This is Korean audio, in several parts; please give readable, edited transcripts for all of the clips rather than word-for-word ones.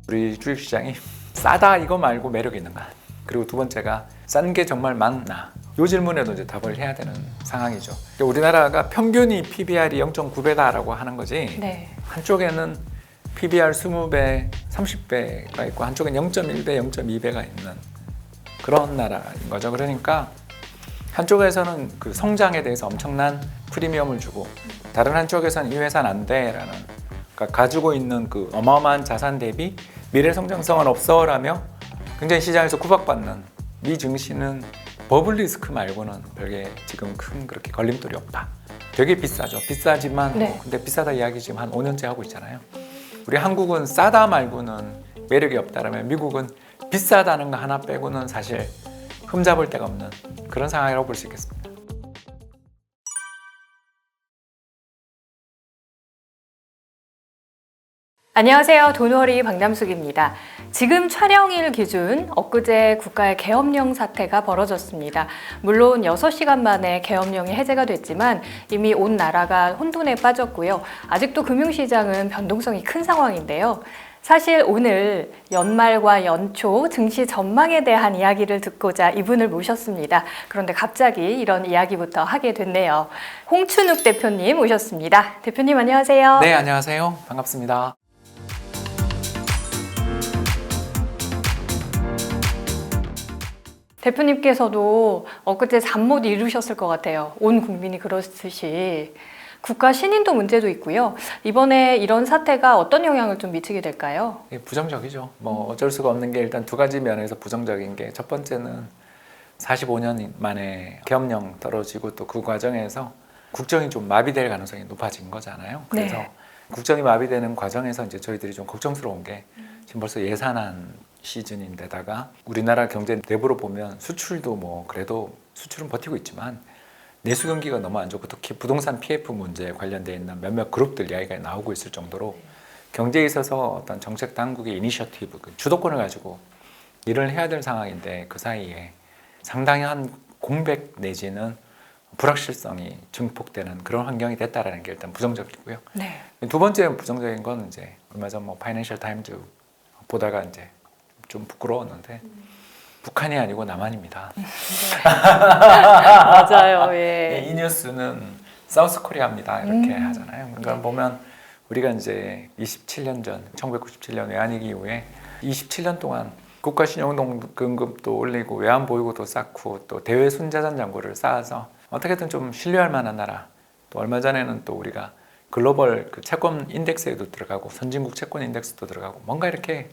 우리 주식시장이 싸다 이거 말고 매력이 있는가? 그리고 두 번째가 싼 게 정말 많나? 이 질문에도 이제 답을 해야 되는 상황이죠. 우리나라가 평균이 PBR이 0.9배다라고 하는 거지. 네. 한쪽에는 PBR 20배, 30배가 있고 한쪽엔 0.1배, 0.2배가 있는 그런 나라인 거죠. 그러니까 한쪽에서는 그 성장에 대해서 엄청난 프리미엄을 주고 다른 한쪽에서는 이 회사는 안 돼라는, 그러니까 가지고 있는 그 어마어마한 자산 대비 미래 성장성은 없어라며 굉장히 시장에서 구박받는 이 증시는 버블 리스크 말고는 별게 지금 큰 그렇게 걸림돌이 없다. 되게 비싸죠. 비싸지만 네. 근데 비싸다 이야기 지금 한 5년째 하고 있잖아요. 우리 한국은 싸다 말고는 매력이 없다라면 미국은 비싸다는 거 하나 빼고는 사실 흠잡을 데가 없는 그런 상황이라고 볼 수 있겠습니다. 안녕하세요. 돈워리 박남숙입니다. 지금 촬영일 기준 엊그제 국가의 계엄령 사태가 벌어졌습니다. 물론 6시간 만에 계엄령이 해제가 됐지만 이미 온 나라가 혼돈에 빠졌고요. 아직도 금융시장은 변동성이 큰 상황인데요. 사실 오늘 연말과 연초 증시 전망에 대한 이야기를 듣고자 이분을 모셨습니다. 그런데 갑자기 이런 이야기부터 하게 됐네요. 홍춘욱 대표님 오셨습니다. 대표님 안녕하세요. 네, 안녕하세요. 반갑습니다. 대표님께서도 엊그제 잠 못 이루셨을 것 같아요. 온 국민이 그렇듯이. 국가 신인도 문제도 있고요. 이번에 이런 사태가 어떤 영향을 좀 미치게 될까요? 부정적이죠. 뭐 어쩔 수가 없는 게 일단 두 가지 면에서 부정적인 게, 첫 번째는 45년 만에 계엄령 떨어지고 또 그 과정에서 국정이 좀 마비될 가능성이 높아진 거잖아요. 그래서 네. 국정이 마비되는 과정에서 이제 저희들이 좀 걱정스러운 게, 지금 벌써 예산안 시즌인데다가 우리나라 경제 내부로 보면 수출도 뭐 그래도 수출은 버티고 있지만 내수 경기가 너무 안 좋고 특히 부동산 PF 문제에 관련되어 있는 몇몇 그룹들 이야기가 나오고 있을 정도로 경제에 있어서 어떤 정책 당국의 이니셔티브, 주도권을 가지고 일을 해야 될 상황인데 그 사이에 상당한 공백 내지는 불확실성이 증폭되는 그런 환경이 됐다라는 게 일단 부정적이고요. 네. 두 번째 부정적인 건 이제 얼마 전 뭐 파이낸셜 타임즈 보다가 이제 좀 부끄러웠는데 북한이 아니고 남한입니다. 네. 맞아요. 예. 이 뉴스는 사우스 코리아입니다 이렇게 하잖아요. 그러니까 보면 우리가 이제 27년 전 1997년 외환위기 이후에 27년 동안 국가 신용등급도 올리고 외환 보유고도 쌓고 또 대외 순자산 잔고를 쌓아서 어떻게든 좀 신뢰할 만한 나라, 또 얼마 전에는 또 우리가 글로벌 그 채권 인덱스에도 들어가고 선진국 채권 인덱스도 들어가고 뭔가 이렇게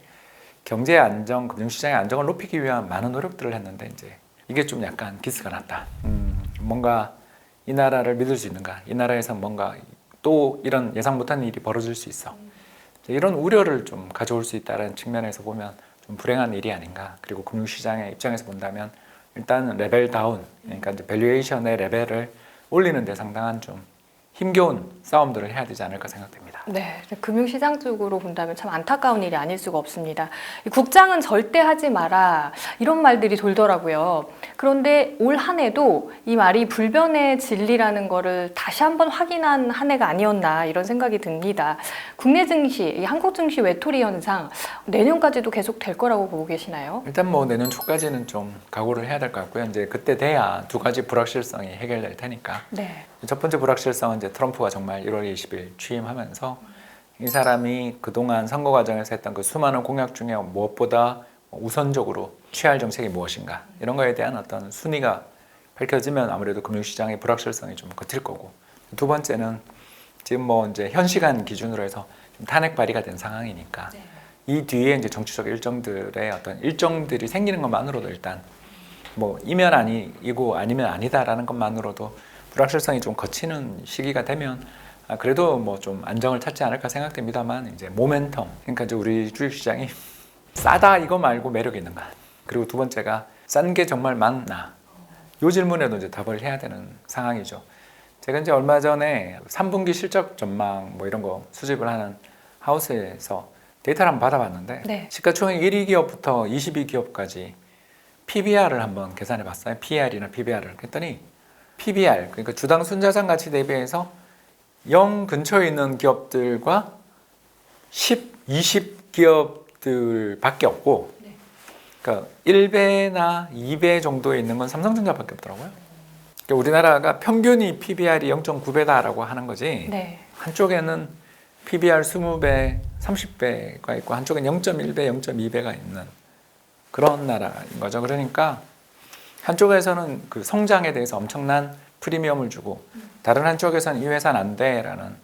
경제 안정, 금융시장의 안정을 높이기 위한 많은 노력들을 했는데 이제 이게 좀 약간 기스가 났다. 뭔가 이 나라를 믿을 수 있는가? 이 나라에서 뭔가 또 이런 예상 못한 일이 벌어질 수 있어. 이런 우려를 좀 가져올 수 있다는 측면에서 보면 좀 불행한 일이 아닌가. 그리고 금융시장의 입장에서 본다면 일단 레벨 다운, 그러니까 이제 밸류에이션의 레벨을 올리는 데 상당한 좀 힘겨운 싸움들을 해야 되지 않을까 생각됩니다. 네, 금융시장 쪽으로 본다면 참 안타까운 일이 아닐 수가 없습니다. 국장은 절대 하지 마라 이런 말들이 돌더라고요. 그런데 올 한 해도 이 말이 불변의 진리라는 거를 다시 한번 확인한 한 해가 아니었나 이런 생각이 듭니다. 국내 증시, 이 한국 증시 외톨이 현상 내년까지도 계속 될 거라고 보고 계시나요? 일단 뭐 내년 초까지는 좀 각오를 해야 될 것 같고요. 이제 그때 돼야 두 가지 불확실성이 해결될 테니까. 네. 첫 번째 불확실성은 이제 트럼프가 정말 1월 20일 취임하면서 이 사람이 그동안 선거 과정에서 했던 그 수많은 공약 중에 무엇보다 우선적으로 취할 정책이 무엇인가 이런 거에 대한 어떤 순위가 밝혀지면 아무래도 금융시장의 불확실성이 좀 커질 거고, 두 번째는 지금 뭐 이제 현 시간 기준으로 해서 좀 탄핵 발의가 된 상황이니까 이 뒤에 이제 정치적 일정들의 어떤 일정들이 생기는 것만으로도 일단 뭐 이면 아니고 아니면 아니다라는 것만으로도 불확실성이 좀 거치는 시기가 되면 그래도 뭐 좀 안정을 찾지 않을까 생각됩니다만, 이제 모멘텀, 그러니까 이제 우리 주식시장이 싸다 이거 말고 매력이 있는가, 그리고 두 번째가 싼 게 정말 많나, 이 질문에도 이제 답을 해야 되는 상황이죠. 제가 이제 얼마 전에 3분기 실적 전망 뭐 이런 거 수집을 하는 하우스에서 데이터를 한번 받아봤는데 네. 시가총액 1위 기업부터 22 기업까지 PBR을 한번 계산해 봤어요. PR이나 PBR을 그랬더니 PBR, 그러니까 주당 순자산 가치 대비해서 0 근처에 있는 기업들과 10, 20 기업 기업들밖에 없고, 그러니까 1배나 2배 정도에 있는 건 삼성전자밖에 없더라고요. 그러니까 우리나라가 평균이 PBR이 0.9배다라고 하는 거지. 네. 한쪽에는 PBR 20배, 30배가 있고 한쪽엔 0.1배, 0.2배가 있는 그런 나라인 거죠. 그러니까 한쪽에서는 그 성장에 대해서 엄청난 프리미엄을 주고 다른 한쪽에서는 이 회사는 안 돼라는,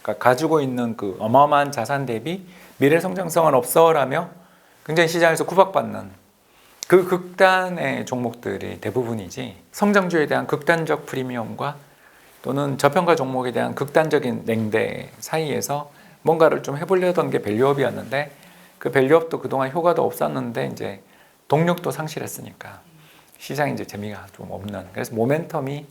그러니까 가지고 있는 그 어마어마한 자산 대비 미래 성장성은 없어라며 굉장히 시장에서 구박받는 그 극단의 종목들이 대부분이지, 성장주에 대한 극단적 프리미엄과 또는 저평가 종목에 대한 극단적인 냉대 사이에서 뭔가를 좀 해보려던 게 밸류업이었는데, 그 밸류업도 그동안 효과도 없었는데 이제 동력도 상실했으니까 시장에 이제 재미가 좀 없는, 그래서 모멘텀이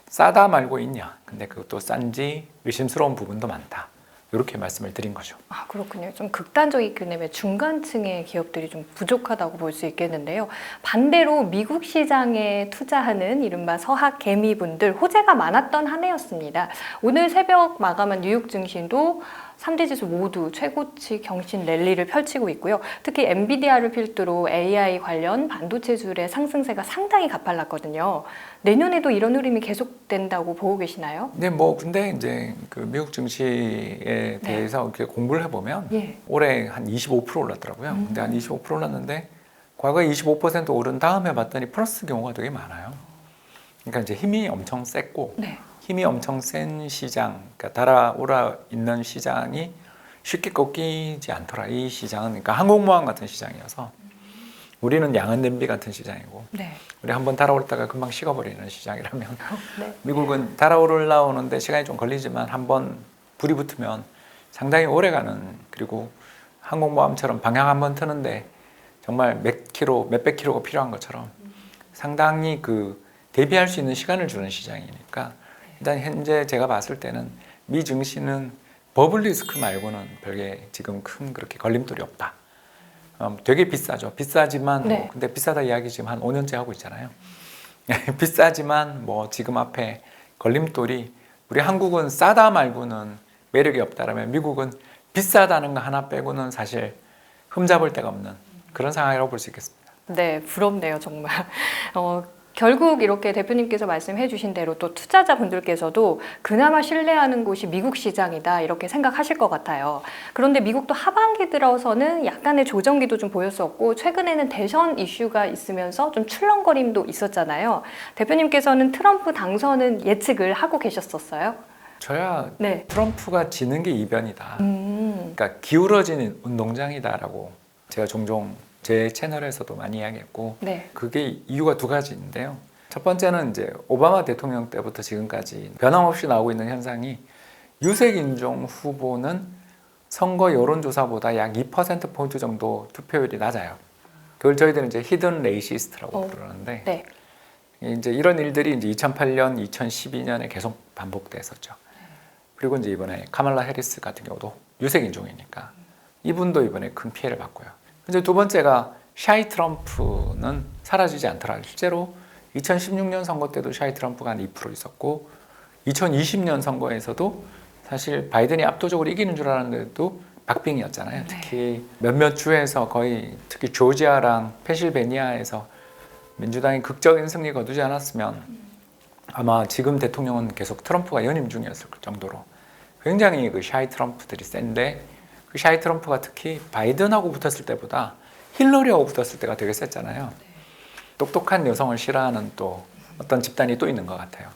싸다 말고 있냐, 근데 그것도 싼지 의심스러운 부분도 많다, 이렇게 말씀을 드린 거죠. 아, 그렇군요. 좀 극단적이기 때문에 중간층의 기업들이 좀 부족하다고 볼 수 있겠는데요. 반대로 미국 시장에 투자하는 이른바 서학 개미분들 호재가 많았던 한 해였습니다. 오늘 새벽 마감한 뉴욕 증시도 3대 지수 모두 최고치 경신 랠리를 펼치고 있고요. 특히 엔비디아를 필두로 AI 관련 반도체주의 상승세가 상당히 가팔랐거든요. 내년에도 이런 흐름이 계속된다고 보고 계시나요? 네, 뭐 근데 이제 그 미국 증시에 대해서 이렇게 공부를 해보면 예. 올해 한 25% 올랐더라고요. 근데 한 25% 올랐는데 과거에 25% 오른 다음에 봤더니 플러스 경우가 되게 많아요. 그러니까 이제 힘이 엄청 셌고, 네. 힘이 엄청 센 시장, 그러니까 달아올라 있는 시장이 쉽게 꺾이지 않더라. 이 시장은 그러니까 항공모함 같은 시장이어서 우리는 양은 냄비 같은 시장이고, 네. 우리 한번 달아오르다가 금방 식어버리는 시장이라면 네. 미국은 달아오르는데 시간이 좀 걸리지만 한번 불이 붙으면 상당히 오래가는, 그리고 항공모함처럼 방향 한번 트는데 정말 몇백 킬로가 필요한 것처럼 상당히 그 대비할 수 있는 시간을 주는 시장이니까, 일단 현재 제가 봤을 때는 미 증시는 버블 리스크 말고는 별게 지금 큰 그렇게 걸림돌이 없다. 되게 비싸죠. 비싸지만 네. 뭐 근데 비싸다 이야기 지금 한 5년째 하고 있잖아요. 비싸지만 뭐 지금 앞에 걸림돌이, 우리 한국은 싸다 말고는 매력이 없다라면 미국은 비싸다는 거 하나 빼고는 사실 흠잡을 데가 없는 그런 상황이라고 볼 수 있겠습니다. 네, 부럽네요, 정말. 결국 이렇게 대표님께서 말씀해 주신 대로 또 투자자분들께서도 그나마 신뢰하는 곳이 미국 시장이다 이렇게 생각하실 것 같아요. 그런데 미국도 하반기 들어서는 약간의 조정기도 좀 보였었고, 최근에는 대선 이슈가 있으면서 좀 출렁거림도 있었잖아요. 대표님께서는 트럼프 당선은 예측을 하고 계셨었어요? 저야 네. 트럼프가 지는 게 이변이다. 그러니까 기울어진 운동장이다라고 제가 종종 제 채널에서도 많이 이야기했고, 네. 그게 이유가 두 가지인데요. 첫 번째는 이제 오바마 대통령 때부터 지금까지 변함없이 나오고 있는 현상이, 유색 인종 후보는 선거 여론조사보다 약 2%포인트 정도 투표율이 낮아요. 그걸 저희들은 이제 히든 레이시스트라고 부르는데, 네. 이제 이런 일들이 이제 2008년, 2012년에 계속 반복됐었죠. 그리고 이제 이번에 카말라 해리스 같은 경우도 유색 인종이니까 이분도 이번에 큰 피해를 봤고요. 이제 두 번째가 샤이 트럼프는 사라지지 않더라. 실제로 2016년 선거 때도 샤이 트럼프가 한 2% 있었고, 2020년 선거에서도 사실 바이든이 압도적으로 이기는 줄 알았는데도 박빙이었잖아요. 특히 몇몇 주에서 거의, 특히 조지아랑 펜실베니아에서 민주당이 극적인 승리 거두지 않았으면 아마 지금 대통령은 계속 트럼프가 연임 중이었을 정도로 굉장히 그 샤이 트럼프들이 센데, 그 샤이 트럼프가 특히 바이든하고 붙었을 때보다 힐러리하고 붙었을 때가 되게 셌잖아요. 똑똑한 여성을 싫어하는 또 어떤 집단이 또 있는 것 같아요.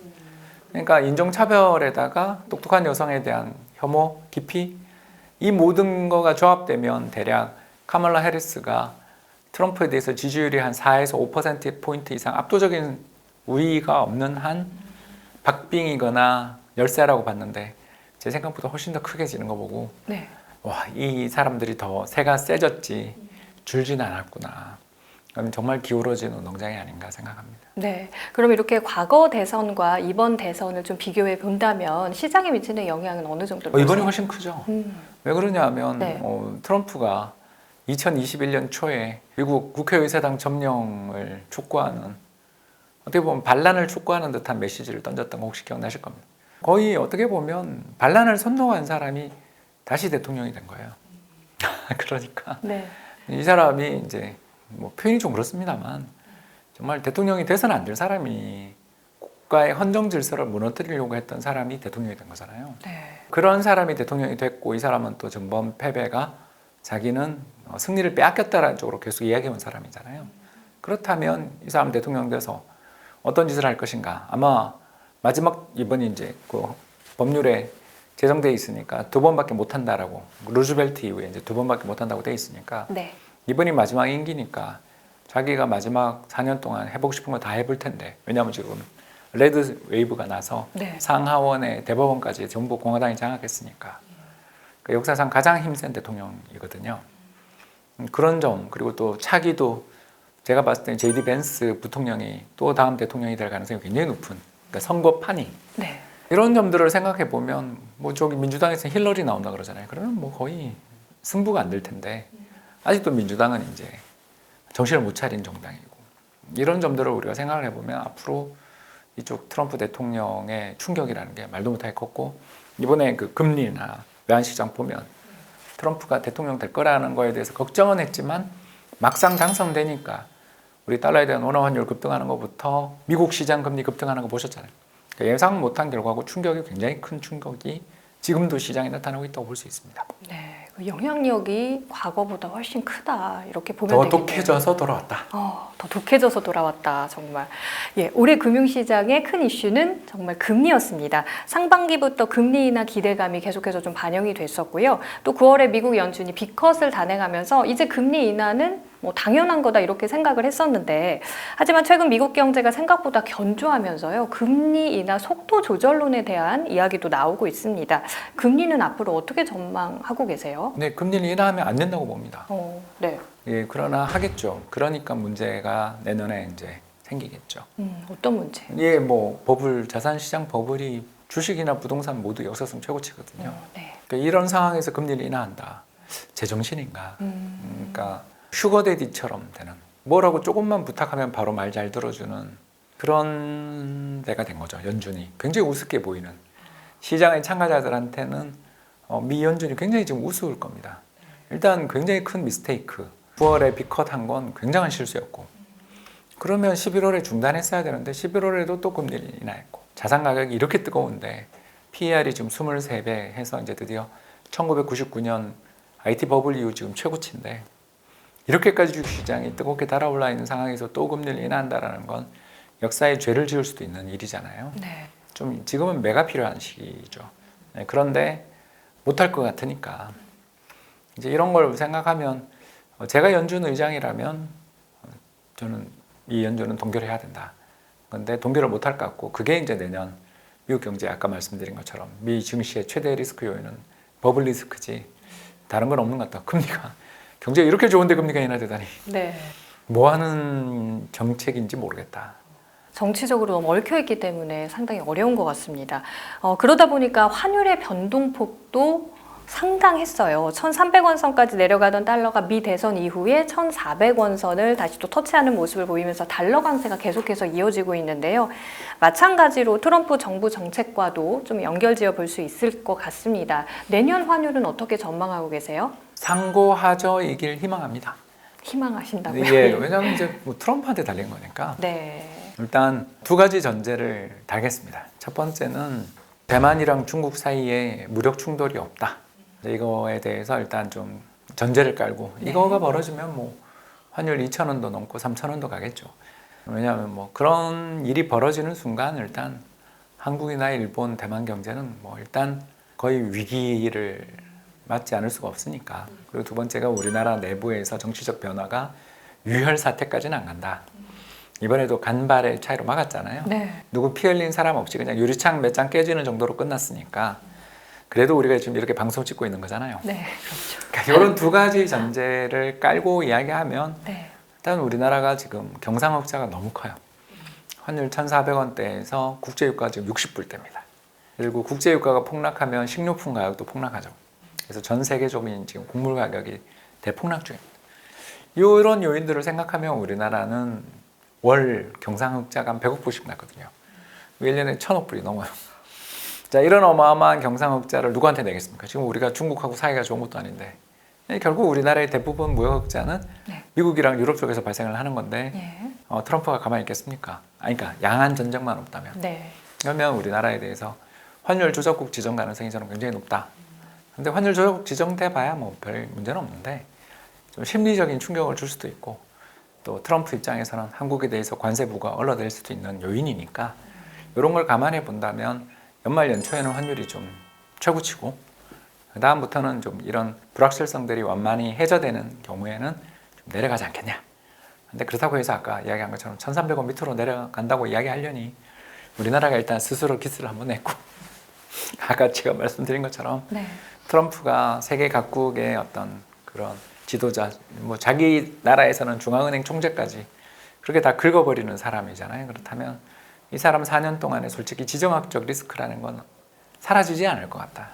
그러니까 인종차별에다가 똑똑한 여성에 대한 혐오, 기피, 이 모든 거가 조합되면 대략 카멀라 해리스가 트럼프에 대해서 지지율이 한 4에서 5%포인트 이상 압도적인 우위가 없는 한 박빙이거나 열세라고 봤는데, 제 생각보다 훨씬 더 크게 지는 거 보고 네. 와, 이 사람들이 더 세가 세졌지 줄지는 않았구나. 그럼 정말 기울어진 운동장이 아닌가 생각합니다. 네. 그럼 이렇게 과거 대선과 이번 대선을 좀 비교해 본다면 시장에 미치는 영향은 어느 정도로? 이번이 훨씬 크죠. 왜 그러냐면 네. 트럼프가 2021년 초에 미국 국회의사당 점령을 촉구하는, 어떻게 보면 반란을 촉구하는 듯한 메시지를 던졌던 거 혹시 기억나실 겁니다. 거의 어떻게 보면 반란을 선동한 사람이 다시 대통령이 된 거예요. 그러니까 네. 이 사람이 이제 뭐 표현이 좀 그렇습니다만 정말 대통령이 돼서는 안 될 사람이 국가의 헌정 질서를 무너뜨리려고 했던 사람이 대통령이 된 거잖아요. 네. 그런 사람이 대통령이 됐고 이 사람은 또 전범 패배가 자기는 승리를 빼앗겼다라는 쪽으로 계속 이야기해온 사람이잖아요. 그렇다면 이 사람 대통령 돼서 어떤 짓을 할 것인가? 아마 마지막 이번이 이제 그 법률에 제정돼 있으니까 2번밖에 못 한다라고 루즈벨트 이후에 이제 2번밖에 못 한다고 돼 있으니까 네. 이번이 마지막 임기니까 자기가 마지막 4년 동안 해보고 싶은 거 다 해볼 텐데 왜냐하면 지금 레드 웨이브가 나서 네. 상하원의 대법원까지 전부 공화당이 장악했으니까 그 역사상 가장 힘센 대통령이거든요. 그런 점 그리고 또 차기도 제가 봤을 때 JD 벤스 부통령이 또 다음 대통령이 될 가능성이 굉장히 높은 그러니까 선거판이 네. 이런 점들을 생각해 보면 뭐 저기 민주당에서 힐러리 나온다 그러잖아요. 그러면 뭐 거의 승부가 안 될 텐데 아직도 민주당은 이제 정신을 못 차린 정당이고 이런 점들을 우리가 생각을 해보면 앞으로 이쪽 트럼프 대통령의 충격이라는 게 말도 못하게 컸고 이번에 그 금리나 외환시장 보면 트럼프가 대통령 될 거라는 거에 대해서 걱정은 했지만 막상 당선되니까 우리 달러에 대한 원화 환율 급등하는 것부터 미국 시장 금리 급등하는 거 보셨잖아요. 그러니까 예상 못한 결과고 충격이 굉장히 큰 충격이 지금도 시장에 나타나고 있다고 볼 수 있습니다. 네. 그 영향력이 과거보다 훨씬 크다 이렇게 보면 더 되겠네요. 독해져서 돌아왔다. 더 독해져서 돌아왔다 정말. 예, 올해 금융시장의 큰 이슈는 정말 금리였습니다. 상반기부터 금리 인하 기대감이 계속해서 좀 반영이 됐었고요. 또 9월에 미국 연준이 B컷을 단행하면서 이제 금리 인하는 뭐 당연한 거다 이렇게 생각을 했었는데 하지만 최근 미국 경제가 생각보다 견조하면서요. 금리 인하 속도 조절론에 대한 이야기도 나오고 있습니다. 금리는 앞으로 어떻게 전망하고 계세요? 네, 금리를 인하하면 안 된다고 봅니다. 네. 예, 그러나 하겠죠. 그러니까 문제가 내년에 이제 생기겠죠. 어떤 문제? 예, 뭐 버블 자산시장 버블이 주식이나 부동산 모두 역사상 최고치거든요. 네. 그러니까 이런 상황에서 금리를 인하한다. 제정신인가? 그러니까 슈거데디처럼 되는 뭐라고 조금만 부탁하면 바로 말 잘 들어주는 그런 데가 된 거죠. 연준이 굉장히 우습게 보이는 시장의 참가자들한테는 미 연준이 굉장히 지금 우스울 겁니다. 일단 굉장히 큰 미스테이크 9월에 B컷 한 건 굉장한 실수였고 그러면 11월에 중단했어야 되는데 11월에도 또 금리를 인하했고 자산 가격이 이렇게 뜨거운데 PER이 지금 23배 해서 이제 드디어 1999년 IT 버블 이후 지금 최고치인데 이렇게까지 주식시장이 뜨겁게 달아올라 있는 상황에서 또 금리를 인하한다는 건 역사에 죄를 지을 수도 있는 일이잖아요. 네. 좀 지금은 매가 필요한 시기죠. 네, 그런데 못할 것 같으니까 이제 이런 걸 생각하면 제가 연준 의장이라면 저는 이 연준은 동결해야 된다. 그런데 동결을 못할 것 같고 그게 이제 내년 미국 경제 아까 말씀드린 것처럼 미 증시의 최대 리스크 요인은 버블 리스크지 다른 건 없는 것 같다. 금리가 경제가 이렇게 좋은데 금리가 인하되다니 네. 뭐 하는 정책인지 모르겠다. 정치적으로 너무 얽혀있기 때문에 상당히 어려운 것 같습니다. 그러다 보니까 환율의 변동폭도 상당했어요. 1,300원 선까지 내려가던 달러가 미 대선 이후에 1,400원 선을 다시 또 터치하는 모습을 보이면서 달러 강세가 계속해서 이어지고 있는데요. 마찬가지로 트럼프 정부 정책과도 좀 연결지어 볼 수 있을 것 같습니다. 내년 환율은 어떻게 전망하고 계세요? 상고하저이길 희망합니다. 희망하신다고요? 예, 왜냐하면 이제 뭐 트럼프한테 달린 거니까. 네. 일단 두 가지 전제를 달겠습니다. 첫 번째는 대만이랑 중국 사이에 무력 충돌이 없다. 이거에 대해서 일단 좀 전제를 깔고 네. 이거가 벌어지면 뭐 환율 2,000원도 넘고 3,000원도 가겠죠. 왜냐하면 뭐 그런 일이 벌어지는 순간 일단 한국이나 일본, 대만 경제는 뭐 일단 거의 위기를 맞지 않을 수가 없으니까. 그리고 두 번째가 우리나라 내부에서 정치적 변화가 유혈 사태까지는 안 간다. 이번에도 간발의 차이로 막았잖아요. 네. 누구 피 흘린 사람 없이 그냥 유리창 몇 장 깨지는 정도로 끝났으니까 그래도 우리가 지금 이렇게 방송 찍고 있는 거잖아요. 네, 그렇죠. 그러니까 이런 두 가지 전제를 깔고 이야기하면 네. 일단 우리나라가 지금 경상흑자가 너무 커요. 환율 1,400원대에서 국제유가 지금 60불대입니다. 그리고 국제유가가 폭락하면 식료품 가격도 폭락하죠. 그래서 전 세계적인 지금 곡물 가격이 대폭락 중입니다. 이런 요인들을 생각하면 우리나라는 월 경상흑자가 한 100억 불씩 났거든요. 1년에 1,000억 불이 넘어요. 자, 이런 어마어마한 경상흑자를 누구한테 내겠습니까? 지금 우리가 중국하고 사이가 좋은 것도 아닌데 결국 우리나라의 대부분 무역흑자는 네. 미국이랑 유럽 쪽에서 발생을 하는 건데 예. 트럼프가 가만히 있겠습니까? 아니, 그러니까 양안 전쟁만 없다면 네. 그러면 우리나라에 대해서 환율 조작국 지정 가능성이 저는 굉장히 높다. 근데 환율 조작국 지정돼 봐야 뭐 별 문제는 없는데 좀 심리적인 충격을 줄 수도 있고 또 트럼프 입장에서는 한국에 대해서 관세 부과 얼어댈 수도 있는 요인이니까 이런 걸 감안해 본다면 연말 연초에는 환율이 좀 최고치고 그 다음부터는 좀 이런 불확실성들이 완만히 해저되는 경우에는 좀 내려가지 않겠냐. 근데 그렇다고 해서 아까 이야기한 것처럼 1,300원 밑으로 내려간다고 이야기하려니 우리나라가 일단 스스로 기스를 한번 냈고 아까 제가 말씀드린 것처럼 네. 트럼프가 세계 각국의 어떤 그런 지도자, 뭐 자기 나라에서는 중앙은행 총재까지 그렇게 다 긁어버리는 사람이잖아요. 그렇다면 이 사람 4년 동안에 솔직히 지정학적 리스크라는 건 사라지지 않을 것 같다.